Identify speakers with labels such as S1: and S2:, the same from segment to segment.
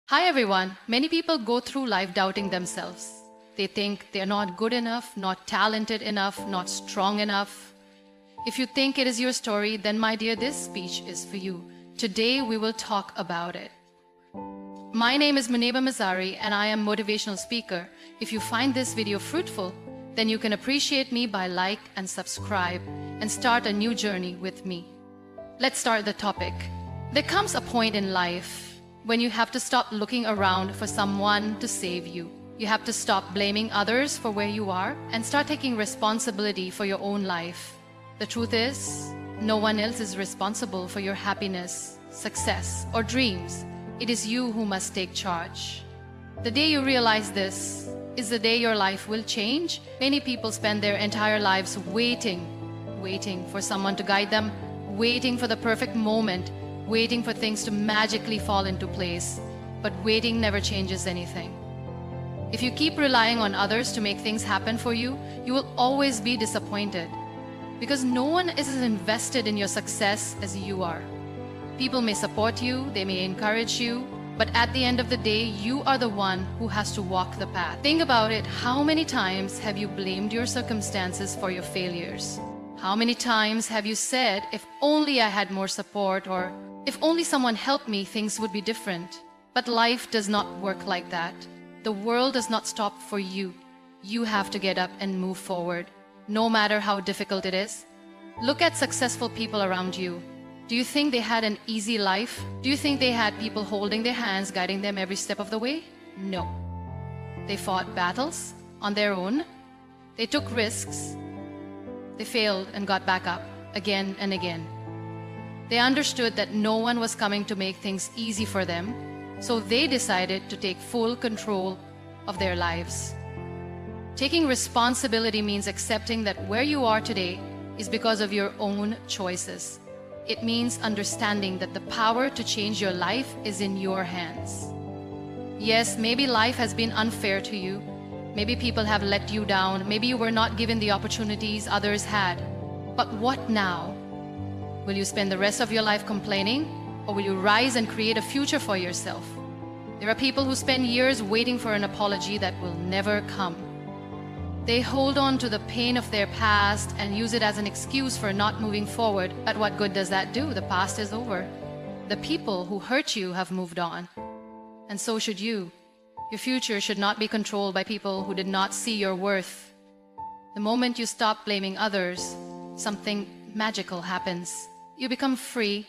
S1: Hi everyone. Many people go through life doubting themselves. They think they're not good enough, not talented enough, not strong enough. If you think it is your story, then my dear, this speech is for you. Today we will talk about it. My name is Muniba Mazari and I am a motivational speaker. If you find this video fruitful, then you can appreciate me by like and subscribe and start a new journey with me. Let's start the topic. There comes a point in life when you have to stop looking around for someone to save you. You have to stop blaming others for where you are and start taking responsibility for your own life. The truth is, no one else is responsible for your happiness, success, or dreams. It is you who must take charge. The day you realize this is the day your life will change. Many people spend their entire lives waiting for someone to guide them, waiting for the perfect moment, waiting for things to magically fall into place. But waiting never changes anything. If you keep relying on others to make things happen for you, you will always be disappointed. Because no one is as invested in your success as you are. People may support you, they may encourage you, but at the end of the day, you are the one who has to walk the path. Think about it. How many times have you blamed your circumstances for your failures? How many times have you said, if only I had more support, or if only someone helped me, things would be different? But life does not work like that. The world does not stop for you. You have to get up and move forward, no matter how difficult it is. Look at successful people around you. Do you think they had an easy life? Do you think they had people holding their hands, guiding them every step of the way? No. They fought battles on their own. They took risks. They failed and got back up again and again. They understood that no one was coming to make things easy for them, so they decided to take full control of their lives. Taking responsibility means accepting that where you are today is because of your own choices. It means understanding that the power to change your life is in your hands. Yes, maybe life has been unfair to you. Maybe people have let you down. Maybe you were not given the opportunities others had. But what now? Will you spend the rest of your life complaining, or will you rise and create a future for yourself? There are people who spend years waiting for an apology that will never come. They hold on to the pain of their past and use it as an excuse for not moving forward. But what good does that do? The past is over. The people who hurt you have moved on. And so should you. Your future should not be controlled by people who did not see your worth. The moment you stop blaming others, something magical happens. You become free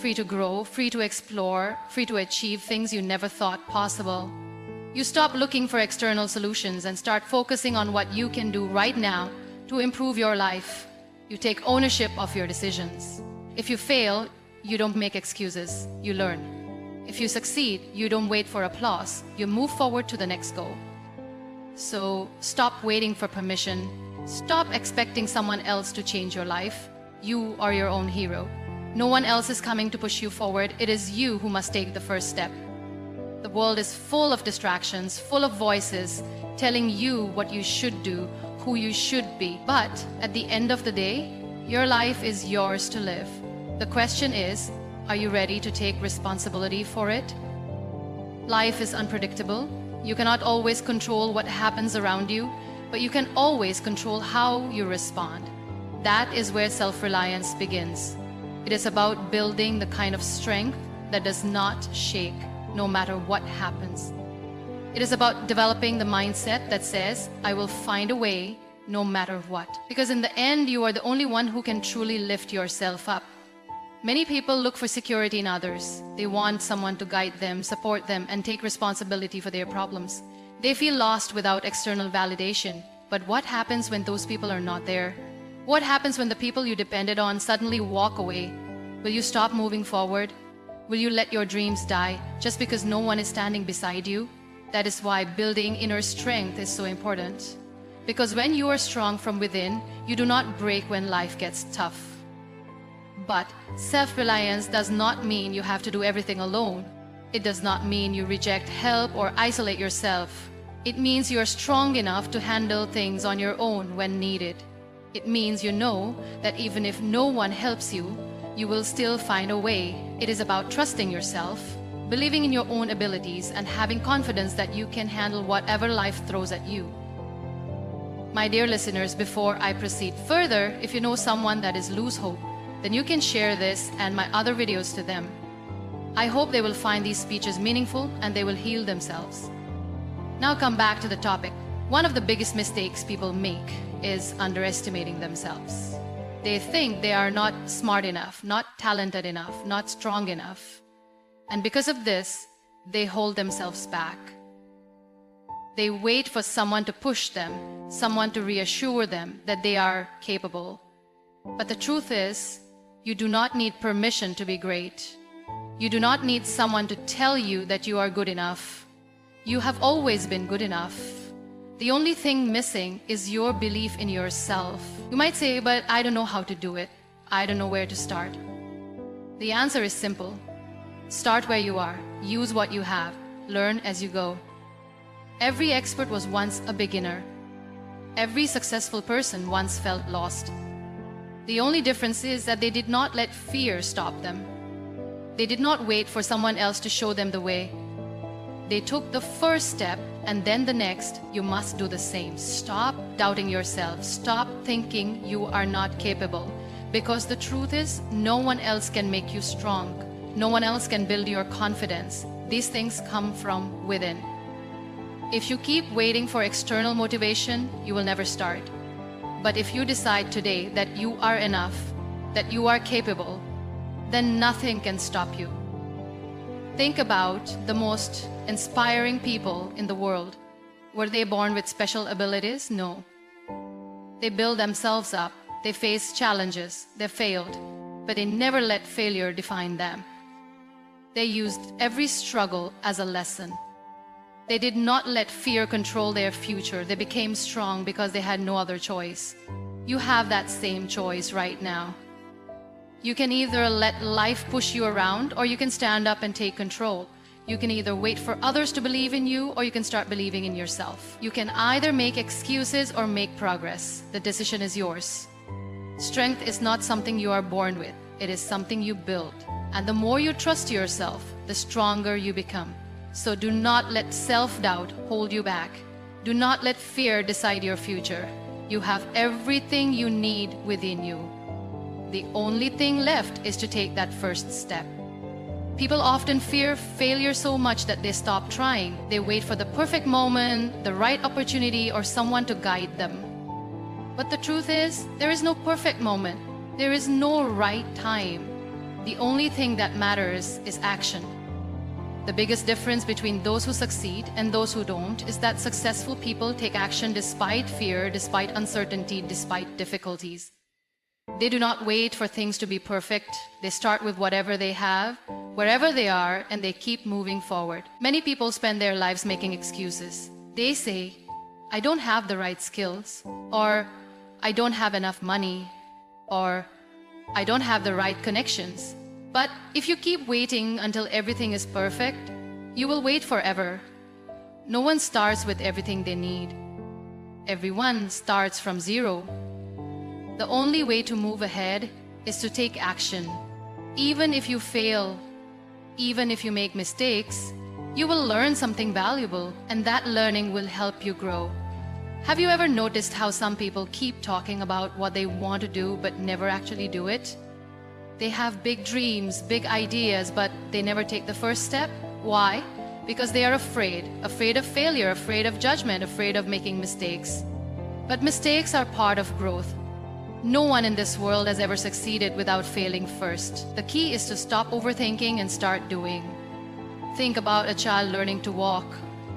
S1: to grow, free to explore, free to achieve things you never thought possible. You stop looking for external solutions and start focusing on what you can do right now to improve your life. You take ownership of your decisions. If you fail, you don't make excuses, you learn. If you succeed, you don't wait for applause, you move forward to the next goal. So stop waiting for permission. Stop expecting someone else to change your life. You are your own hero. No one else is coming to push you forward. It is you who must take the first step. The world is full of distractions, full of voices telling you what you should do, who you should be. But at the end of the day, your life is yours to live. The question is, are you ready to take responsibility for it? Life is unpredictable. You cannot always control what happens around you, but you can always control how you respond. That is where self-reliance begins. It is about building the kind of strength that does not shake, no matter what happens. It is about developing the mindset that says, I will find a way no matter what. Because in the end, you are the only one who can truly lift yourself up. Many people look for security in others. They want someone to guide them, support them, and take responsibility for their problems. They feel lost without external validation. But what happens when those people are not there? What happens when the people you depended on suddenly walk away? Will you stop moving forward? Will you let your dreams die just because no one is standing beside you? That is why building inner strength is so important. Because when you are strong from within, you do not break when life gets tough. But self-reliance does not mean you have to do everything alone. It does not mean you reject help or isolate yourself. It means you are strong enough to handle things on your own when needed. It means you know that even if no one helps you, you will still find a way. It is about trusting yourself, believing in your own abilities, and having confidence that you can handle whatever life throws at you. My dear listeners, before I proceed further, if you know someone that is lose hope, then you can share this and my other videos to them. I hope they will find these speeches meaningful and they will heal themselves. Now come back to the topic. One of the biggest mistakes people make is underestimating themselves. They think they are not smart enough, not talented enough, not strong enough. And because of this, they hold themselves back. They wait for someone to push them, someone to reassure them that they are capable. But the truth is, you do not need permission to be great. You do not need someone to tell you that you are good enough. You have always been good enough. The only thing missing is your belief in yourself. You might say, but I don't know how to do it. I don't know where to start. The answer is simple. Start where you are. Use what you have. Learn as you go. Every expert was once a beginner. Every successful person once felt lost. The only difference is that they did not let fear stop them. They did not wait for someone else to show them the way. They took the first step and then the next. You must do the same. Stop doubting yourself. Stop thinking you are not capable. Because the truth is, no one else can make you strong. No one else can build your confidence. These things come from within. If you keep waiting for external motivation, you will never start. But if you decide today that you are enough, that you are capable, then nothing can stop you. Think about the most inspiring people in the world. Were they born with special abilities? No. They build themselves up. They faced challenges. They failed. But they never let failure define them. They used every struggle as a lesson. They did not let fear control their future. They became strong because they had no other choice. You have that same choice right now. You can either let life push you around, or you can stand up and take control. You can either wait for others to believe in you, or you can start believing in yourself. You can either make excuses or make progress. The decision is yours. Strength is not something you are born with. It is something you build. And the more you trust yourself, the stronger you become. So do not let self-doubt hold you back. Do not let fear decide your future. You have everything you need within you. The only thing left is to take that first step. People often fear failure so much that they stop trying. They wait for the perfect moment, the right opportunity, or someone to guide them. But the truth is, there is no perfect moment. There is no right time. The only thing that matters is action. The biggest difference between those who succeed and those who don't is that successful people take action despite fear, despite uncertainty, despite difficulties. They do not wait for things to be perfect. They start with whatever they have, wherever they are, and they keep moving forward. Many people spend their lives making excuses. They say, I don't have the right skills, or I don't have enough money, or I don't have the right connections. But if you keep waiting until everything is perfect, you will wait forever. No one starts with everything they need. Everyone starts from zero. The only way to move ahead is to take action. Even if you fail, even if you make mistakes, you will learn something valuable, and that learning will help you grow. Have you ever noticed how some people keep talking about what they want to do but never actually do it? They have big dreams, big ideas, but they never take the first step. Why? Because they are afraid of failure, afraid of judgment, afraid of making mistakes. But mistakes are part of growth. No one in this world has ever succeeded without failing first. The key is to stop overthinking and start doing. Think about a child learning to walk.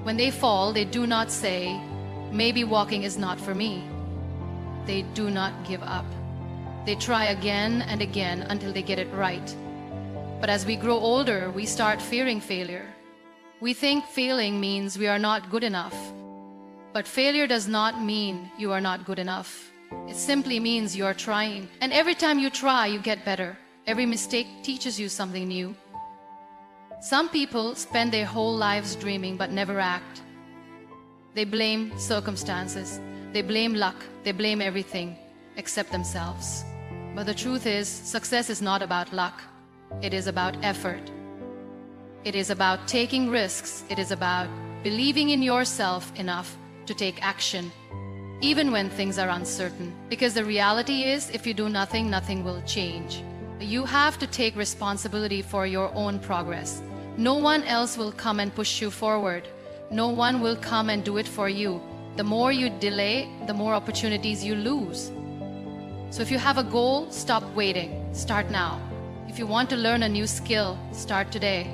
S1: When they fall, they do not say, maybe walking is not for me. They do not give up. They try again and again until they get it right. But as we grow older, we start fearing failure. We think failing means we are not good enough. But failure does not mean you are not good enough. It simply means you are trying. And every time you try, you get better. Every mistake teaches you something new. Some people spend their whole lives dreaming but never act. They blame circumstances. They blame luck. They blame everything except themselves. But the truth is, success is not about luck. It is about effort. It is about taking risks. It is about believing in yourself enough to take action, even when things are uncertain. Because the reality is, if you do nothing, nothing will change. You have to take responsibility for your own progress. No one else will come and push you forward. No one will come and do it for you. The more you delay, the more opportunities you lose. So if you have a goal, stop waiting. Start now. If you want to learn a new skill, start today.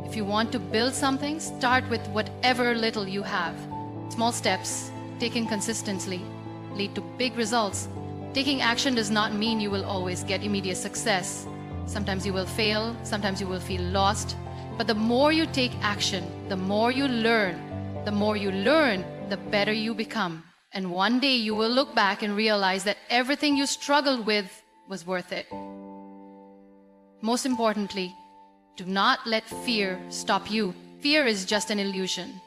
S1: If you want to build something, start with whatever little you have. Small steps, taken consistently, lead to big results. Taking action does not mean you will always get immediate success. Sometimes you will fail, sometimes you will feel lost. But the more you take action, the more you learn. The more you learn, the better you become. And one day you will look back and realize that everything you struggled with was worth it. Most importantly, do not let fear stop you. Fear is just an illusion.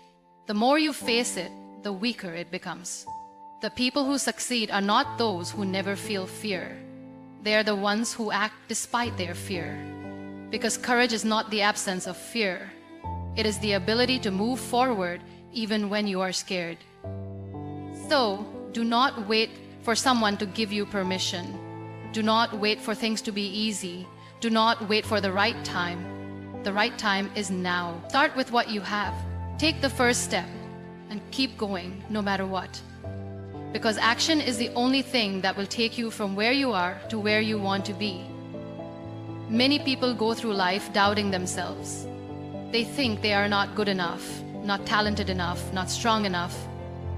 S1: The more you face it, the weaker it becomes. The people who succeed are not those who never feel fear. They are the ones who act despite their fear. Because courage is not the absence of fear. It is the ability to move forward even when you are scared. So, do not wait for someone to give you permission. Do not wait for things to be easy. Do not wait for the right time. The right time is now. Start with what you have. Take the first step and keep going no matter what. Because action is the only thing that will take you from where you are to where you want to be. Many people go through life doubting themselves. They think they are not good enough, not talented enough, not strong enough.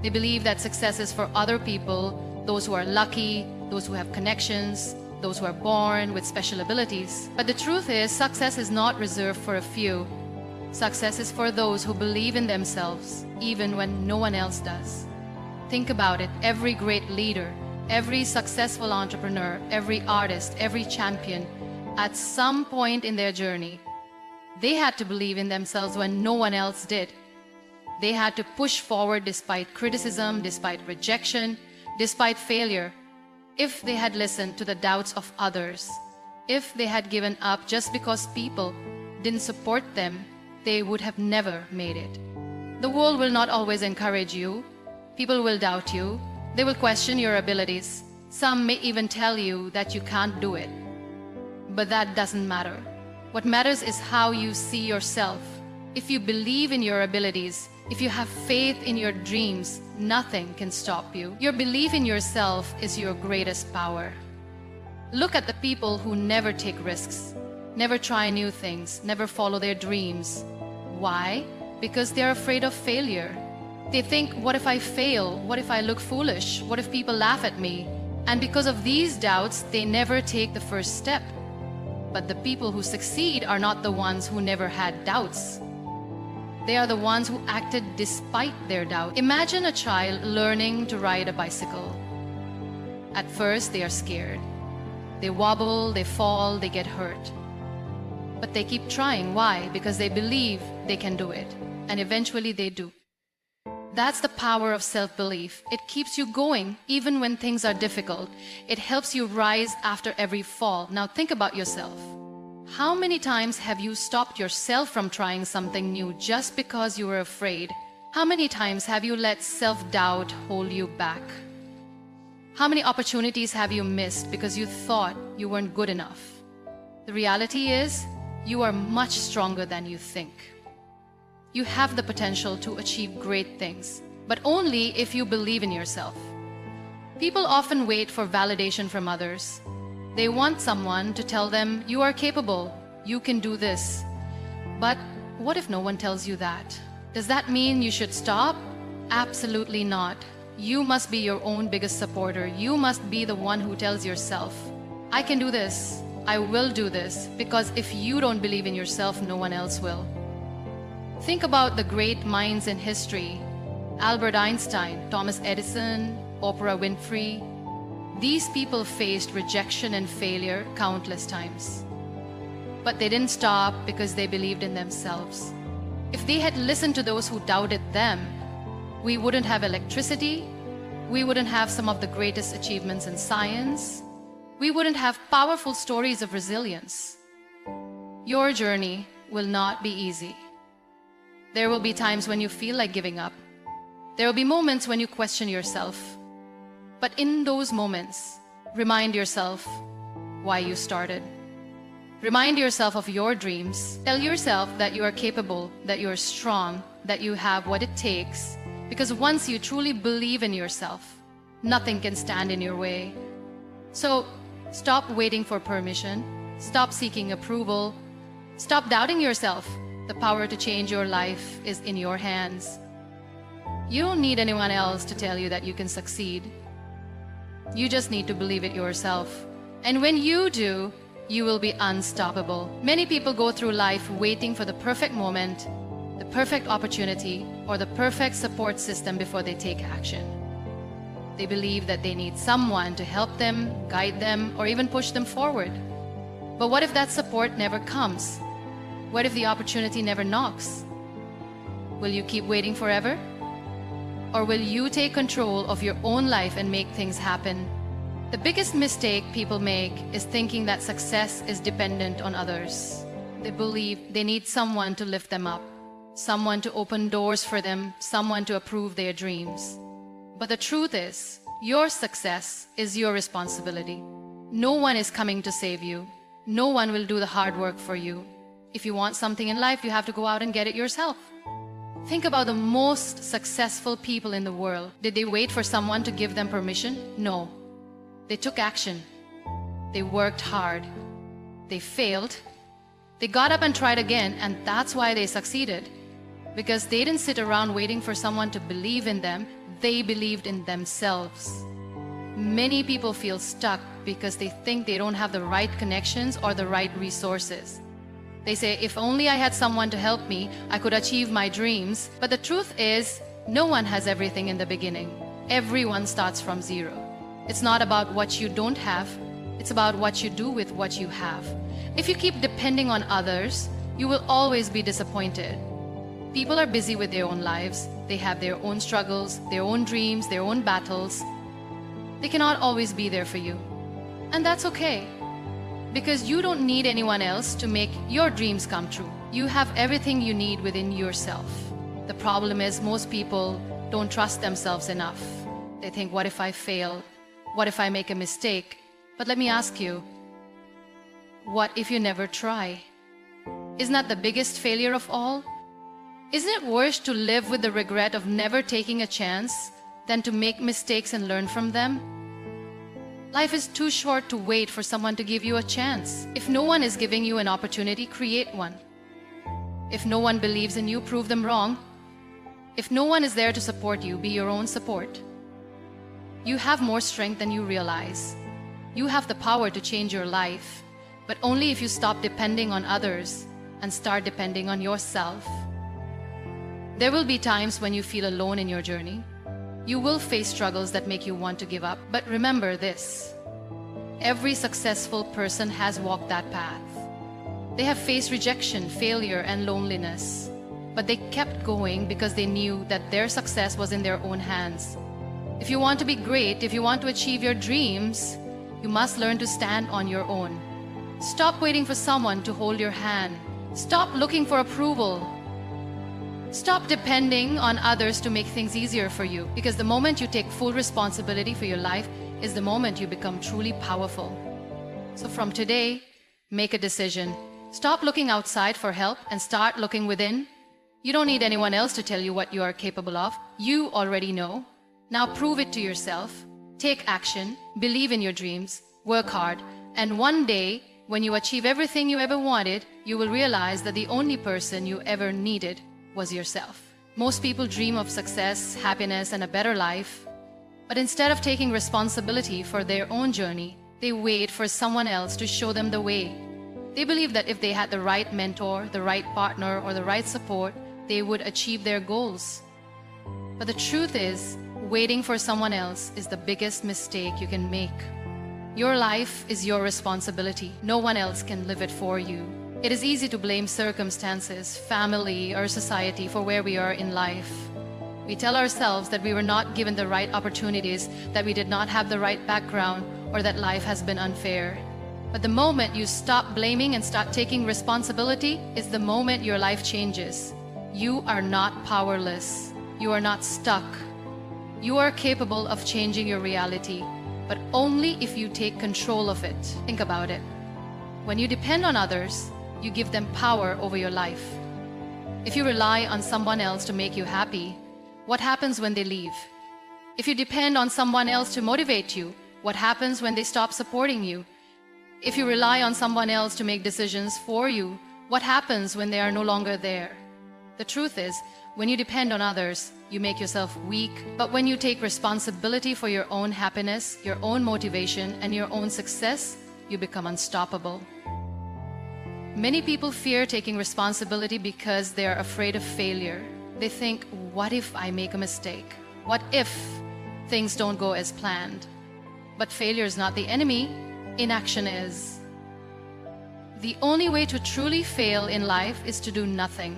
S1: They believe that success is for other people, those who are lucky, those who have connections, those who are born with special abilities. But the truth is, success is not reserved for a few. Success is for those who believe in themselves, even when no one else does. Think about it. Every great leader, every successful entrepreneur, every artist, every champion, at some point in their journey, they had to believe in themselves when no one else did. They had to push forward despite criticism, despite rejection, despite failure. If they had listened to the doubts of others, if they had given up just because people didn't support them, they would have never made it. The world will not always encourage you. People will doubt you. They will question your abilities. Some may even tell you that you can't do it. But that doesn't matter. What matters is how you see yourself. If you believe in your abilities, if you have faith in your dreams, nothing can stop you. Your belief in yourself is your greatest power. Look at the people who never take risks, never try new things, never follow their dreams. Why? Because they're afraid of failure. They think, what if I fail? What if I look foolish? What if people laugh at me? And because of these doubts, they never take the first step. But the people who succeed are not the ones who never had doubts. They are the ones who acted despite their doubt. Imagine a child learning to ride a bicycle. At first, they are scared. They wobble, they fall, they get hurt. But they keep trying. Why? Because they believe they can do it. And eventually they do. That's the power of self-belief. It keeps you going even when things are difficult. It helps you rise after every fall. Now think about yourself. How many times have you stopped yourself from trying something new just because you were afraid? How many times have you let self-doubt hold you back? How many opportunities have you missed because you thought you weren't good enough? The reality is, you are much stronger than you think. You have the potential to achieve great things, but only if you believe in yourself. People often wait for validation from others. They want someone to tell them, you are capable, you can do this. But what if no one tells you that? Does that mean you should stop? Absolutely not. You must be your own biggest supporter. You must be the one who tells yourself, I can do this, I will do this, because if you don't believe in yourself, no one else will. Think about the great minds in history. Albert Einstein, Thomas Edison, Oprah Winfrey. These people faced rejection and failure countless times. But they didn't stop because they believed in themselves. If they had listened to those who doubted them, we wouldn't have electricity, we wouldn't have some of the greatest achievements in science, we wouldn't have powerful stories of resilience. Your journey will not be easy. There will be times when you feel like giving up. There will be moments when you question yourself. But in those moments, remind yourself why you started. Remind yourself of your dreams. Tell yourself that you are capable, that you are strong, that you have what it takes. Because once you truly believe in yourself, nothing can stand in your way. So stop waiting for permission. Stop seeking approval. Stop doubting yourself. The power to change your life is in your hands. You don't need anyone else to tell you that you can succeed. You just need to believe it yourself. And when you do, you will be unstoppable. Many people go through life waiting for the perfect moment, the perfect opportunity, or the perfect support system before they take action. They believe that they need someone to help them, guide them, or even push them forward. But what if that support never comes? What if the opportunity never knocks? Will you keep waiting forever? Or will you take control of your own life and make things happen? The biggest mistake people make is thinking that success is dependent on others. They believe they need someone to lift them up, someone to open doors for them, someone to approve their dreams. But the truth is, your success is your responsibility. No one is coming to save you. No one will do the hard work for you. If you want something in life, you have to go out and get it yourself. Think about the most successful people in the world. Did they wait for someone to give them permission? No. They took action. They worked hard. They failed. They got up and tried again, and that's why they succeeded. Because they didn't sit around waiting for someone to believe in them. They believed in themselves. Many people feel stuck because they think they don't have the right connections or the right resources. They say, if only I had someone to help me, I could achieve my dreams. But the truth is, no one has everything in the beginning. Everyone starts from zero. It's not about what you don't have. It's about what you do with what you have. If you keep depending on others, you will always be disappointed. People are busy with their own lives. They have their own struggles, their own dreams, their own battles. They cannot always be there for you. And that's okay. Because you don't need anyone else to make your dreams come true. You have everything you need within yourself. The problem is most people don't trust themselves enough. They think, what if I fail? What if I make a mistake? But let me ask you, what if you never try? Isn't that the biggest failure of all? Isn't it worse to live with the regret of never taking a chance than to make mistakes and learn from them? Life is too short to wait for someone to give you a chance. If no one is giving you an opportunity, create one. If no one believes in you, prove them wrong. If no one is there to support you, be your own support. You have more strength than you realize. You have the power to change your life, but only if you stop depending on others and start depending on yourself. There will be times when you feel alone in your journey. You will face struggles that make you want to give up, but remember this. Every successful person has walked that path. They have faced rejection, failure, and loneliness, but they kept going because they knew that their success was in their own hands. If you want to be great, if you want to achieve your dreams, you must learn to stand on your own. Stop waiting for someone to hold your hand. Stop looking for approval. Stop depending on others to make things easier for you, because the moment you take full responsibility for your life is the moment you become truly powerful. So from today, make a decision. Stop looking outside for help and start looking within. You don't need anyone else to tell you what you are capable of. You already know. Now prove it to yourself. Take action, believe in your dreams, work hard, and one day, when you achieve everything you ever wanted, you will realize that the only person you ever needed was yourself. Most people dream of success, happiness, and a better life, but instead of taking responsibility for their own journey, they wait for someone else to show them the way. They believe that if they had the right mentor, the right partner, or the right support, they would achieve their goals. But the truth is, waiting for someone else is the biggest mistake you can make. Your life is your responsibility. No one else can live it for you. It is easy to blame circumstances, family, or society for where we are in life. We tell ourselves that we were not given the right opportunities, that we did not have the right background, or that life has been unfair. But the moment you stop blaming and start taking responsibility is the moment your life changes. You are not powerless. You are not stuck. You are capable of changing your reality, but only if you take control of it. Think about it. When you depend on others, you give them power over your life. If you rely on someone else to make you happy, what happens when they leave? If you depend on someone else to motivate you, what happens when they stop supporting you? If you rely on someone else to make decisions for you, what happens when they are no longer there? The truth is, when you depend on others, you make yourself weak. But when you take responsibility for your own happiness, your own motivation, and your own success, you become unstoppable. Many people fear taking responsibility because they are afraid of failure. They think, what if I make a mistake? What if things don't go as planned? But failure is not the enemy, inaction is. The only way to truly fail in life is to do nothing.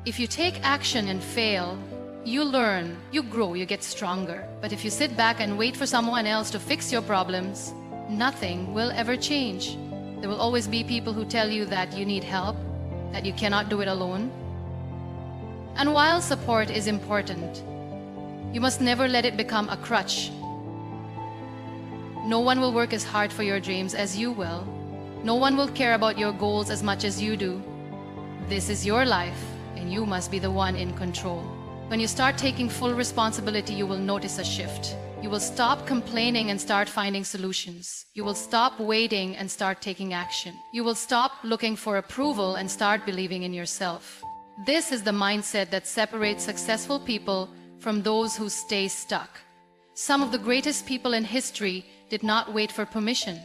S1: If you take action and fail, you learn, you grow, you get stronger. But if you sit back and wait for someone else to fix your problems, nothing will ever change. There will always be people who tell you that you need help, that you cannot do it alone. And while support is important, you must never let it become a crutch. No one will work as hard for your dreams as you will. No one will care about your goals as much as you do. This is your life, and you must be the one in control. When you start taking full responsibility, you will notice a shift. You will stop complaining and start finding solutions. You will stop waiting and start taking action. You will stop looking for approval and start believing in yourself. This is the mindset that separates successful people from those who stay stuck. Some of the greatest people in history did not wait for permission.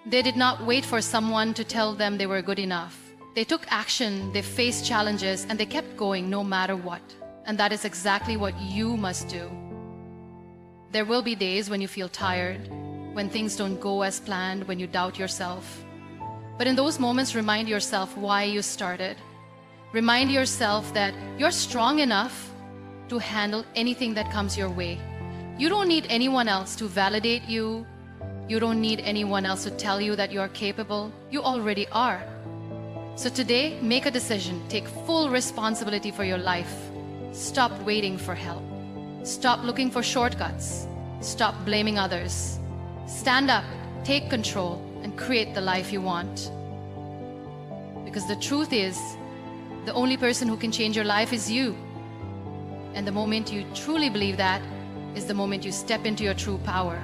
S1: They did not wait for someone to tell them they were good enough. They took action, they faced challenges, and they kept going no matter what. And that is exactly what you must do. There will be days when you feel tired, when things don't go as planned, when you doubt yourself. But in those moments, remind yourself why you started. Remind yourself that you're strong enough to handle anything that comes your way. You don't need anyone else to validate you. You don't need anyone else to tell you that you are capable. You already are. So today, make a decision. Take full responsibility for your life. Stop waiting for help. Stop looking for shortcuts. Stop blaming others. Stand up, take control, and create the life you want. Because the truth is, the only person who can change your life is you. And the moment you truly believe that is the moment you step into your true power.